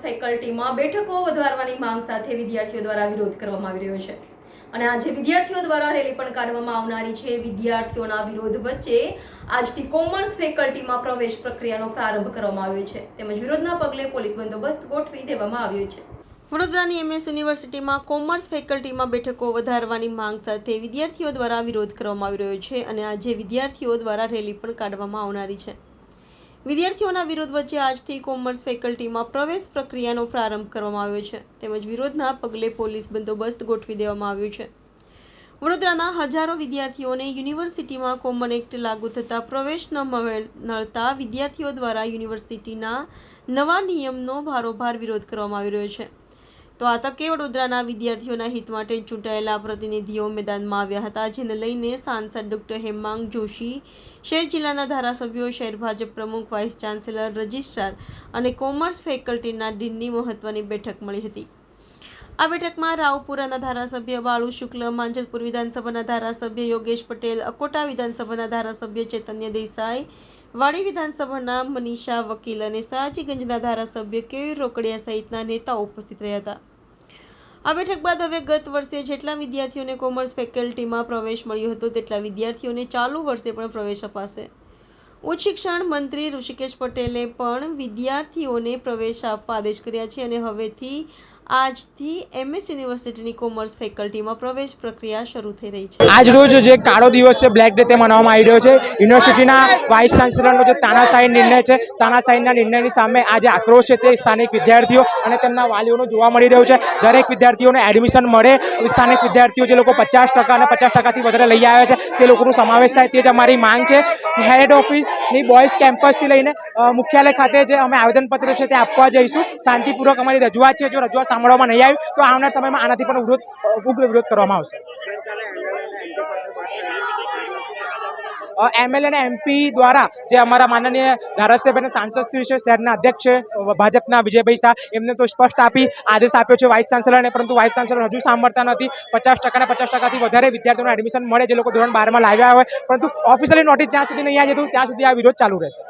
ફેકલ્ટીમાં બેઠકો વધારવાની માંગ સાથે વિદ્યાર્થીઓ દ્વારા વિરોધ કરવામાં આવી રહ્યો છે અને આજે વિદ્યાર્થીઓ દ્વારા રેલી પણ કાઢવામાં આવનારી છે। વિદ્યાર્થીઓના વિરોધ વચ્ચે આજથી કોમર્સ ફેકલ્ટીમાં પ્રવેશ પ્રક્રિયાનો પ્રારંભ કરવામાં આવ્યો છે તેમજ વિરોધના પગલે પોલીસ બંદોબસ્ત ગોઠવી દેવામાં આવ્યો છે। વડોદરાની એમએસ યુનિવર્સિટીમાં કોમર્સ ફેકલ્ટીમાં બેઠકો વધારવાની માંગ સાથે વિદ્યાર્થીઓ દ્વારા વિરોધ કરવામાં આવી રહ્યો છે અને આજે વિદ્યાર્થીઓ દ્વારા રેલી પણ કાઢવામાં આવનારી છે। વિદ્યાર્થીઓના વિરોધ વચ્ચે આજથી કોમર્સ ફેકલ્ટીમાં પ્રવેશ પ્રક્રિયાનો પ્રારંભ કરવામાં આવ્યો છે તેમજ વિરોધના પગલે પોલીસ બંદોબસ્ત ગોઠવી દેવામાં આવ્યો છે। વડોદરાના હજારો વિદ્યાર્થીઓને યુનિવર્સિટીમાં કોમન એક્ટ લાગુ થતાં પ્રવેશ ન મળતા વિદ્યાર્થીઓ દ્વારા યુનિવર્સિટીના નવા નિયમનો ભારોભાર વિરોધ કરવામાં આવી રહ્યો છે। તો આ તકે વડોદરાના વિદ્યાર્થીઓના હિત માટે ચૂંટાયેલા પ્રતિનિધિઓ મેદાનમાં આવ્યા હતા, જેને લઈને સાંસદ ડોક્ટર હેમાંગ જોશી, શહેર જિલ્લાના ધારાસભ્યો, શહેર ભાજપ પ્રમુખ, વાઇસ ચાન્સેલર, રજિસ્ટ્રાર અને કોમર્સ ફેકલ્ટીના ડીનની મહત્વની બેઠક મળી હતી। આ બેઠકમાં રાવપુરાના ધારાસભ્ય બાળુ શુક્લ, માંજલપુર વિધાનસભાના ધારાસભ્ય યોગેશ પટેલ, અકોટા વિધાનસભાના ધારાસભ્ય ચૈતન્ય દેસાઈ, વાડી વિધાનસભાના મનીષા વકીલ અને સયાજીગંજના ધારાસભ્ય કેયુર રોકડિયા સહિતના નેતાઓ ઉપસ્થિત રહ્યા હતા। આ બેઠક બાદ હવે ગત વર્ષે જેટલા વિદ્યાર્થીઓને કોમર્સ ફેકલ્ટીમાં પ્રવેશ મળ્યો હતો તેટલા વિદ્યાર્થીઓને ચાલુ વર્ષે પણ પ્રવેશ અપાશે। ઉચ્ચ શિક્ષણ મંત્રી ઋષિકેશ પટેલે પણ વિદ્યાર્થીઓને પ્રવેશ આપવા આદેશ કર્યા છે અને હવેથી આજથી એમએસ યુનિવર્સિટીની કોમર્સ ફેકલ્ટીમાં પ્રવેશ પ્રક્રિયા શરૂ થઈ રહી છે। આજ રોજ જે કાળો દિવસ છે, બ્લેક ડે તે મનાવવામાં આવી રહ્યો છે। યુનિવર્સિટીના વાઇસ ચાન્સેલરનો જે તાનાશાહી નિર્ણય છે, તાનાશાહીના નિર્ણયની સામે આજે આક્રોશ છે તે સ્થાનિક વિદ્યાર્થીઓ અને તેમના વાલીઓનો જોવા મળી રહ્યો છે। દરેક વિદ્યાર્થીઓને એડમિશન મળે, સ્થાનિક વિદ્યાર્થીઓ જે લોકો 50% અને 50%થી વધારે લઈ આવ્યા છે તે લોકોનો સમાવેશ થાય તે જ અમારી માંગ છે। હેડ ઓફિસની બોયઝ કેમ્પસથી લઈને મુખ્યાલય ખાતે જે અમે આવેદનપત્ર છે તે આપવા જઈશું। શાંતિપૂર્વક અમારી રજૂઆત છે, જો રજૂઆત સાંભળવામાં નહીં આવી તો આવનાર સમયમાં આનાથી પણ ઉગ્ર વિરોધ કરવામાં આવશે। એમએલએ અને એમપી દ્વારા જે અમારા માનનીય ધારાસભ્ય અને સાંસદશ્રી છે, શહેરના અધ્યક્ષ છે ભાજપના વિજયભાઈ શાહ, એમને તો સ્પષ્ટ આદેશ આપ્યો છે વાઇસ ચાન્સેલરને, પરંતુ વાઇસ ચાન્સેલર હજુ સાંભળતા નથી। 50% અને 50%થી વધારે વિદ્યાર્થીઓને એડમિશન મળે જે લોકો ધોરણ 12માં લાવ્યા હોય, પરંતુ ઓફિશિયલી નોટિસ જ્યાં સુધી નહીં આવી જતું ત્યાં સુધી આ વિરોધ ચાલુ રહેશે।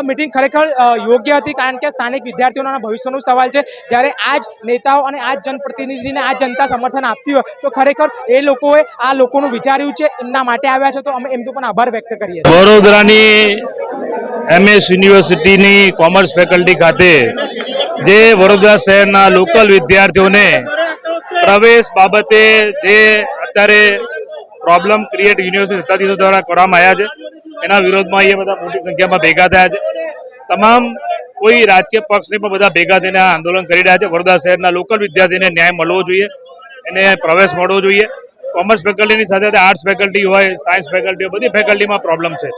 મીટિંગ ખરેખર યોગ્ય હતી, કારણ કે સ્થાનિક વિદ્યાર્થીઓના ભવિષ્યનો સવાલ છે। જ્યારે આ જ નેતાઓ અને આ જ જનપ્રતિનિધિને આ જનતા સમર્થન આપતી હોય તો ખરેખર એ લોકોએ આ લોકોનું વિચાર્યું છે, એમના માટે આવ્યા છે, તો અમે એમનો પણ આભાર વ્યક્ત કરીએ છીએ। વડોદરાની એમએસ યુનિવર્સિટીની કોમર્સ ફેકલ્ટી ખાતે જે વડોદરા શહેરના લોકલ વિદ્યાર્થીઓને પ્રવેશ બાબતે જે અત્યારે પ્રોબ્લેમ ક્રિએટ યુનિવર્સિટી સત્તાધીશો દ્વારા કરવામાં આવ્યા છે, એના વિરોધમાં અહીંયા બધા મોટી સંખ્યામાં ભેગા થયા છે। તમામ કોઈ રાજકીય પક્ષને પણ બધા ભેગા થઈને આ આંદોલન કરી રહ્યા છે। વડોદરા શહેરના લોકલ વિદ્યાર્થીને ન્યાય મળવો જોઈએ, એને પ્રવેશ મળવો જોઈએ। કોમર્સ ફેકલ્ટીની સાથે સાથે આર્ટ્સ ફેકલ્ટી હોય, સાયન્સ ફેકલ્ટી હોય, બધી ફેકલ્ટીમાં પ્રોબ્લેમ છે।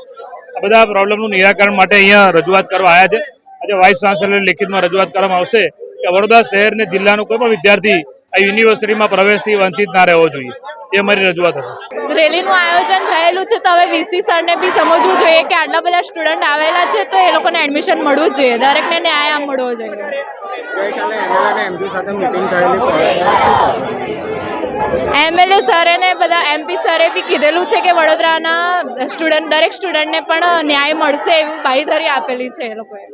આ બધા પ્રોબ્લેમનું નિરાકરણ માટે અહીંયા રજૂઆત કરવા આવ્યા છે। આજે વાઇસ ચાન્સેલર લેખિતમાં રજૂઆત કરવામાં આવશે કે વડોદરા શહેર અને જિલ્લાનો કોઈ પણ વિદ્યાર્થી આ યુનિવર્સિટીમાં પ્રવેશથી વંચિત ના રહેવો જોઈએ, એ અમારી રજૂઆત હશે। રેલીનું આયોજન થયેલું છે, તો હવે વીસી સરને બી સમજવું જોઈએ કે આટલા બધા સ્ટુડન્ટ આવેલા છે તો એ લોકોને એડમિશન મળવું જ જોઈએ, દરેકને ન્યાય મળવો જોઈએ। એમએલએ સરે ને બધા એમપી સરે બી કીધેલું છે કે વડોદરાના દરેક સ્ટુડન્ટને પણ ન્યાય મળશે એવું બાંયધરી આપેલી છે એ લોકોએ।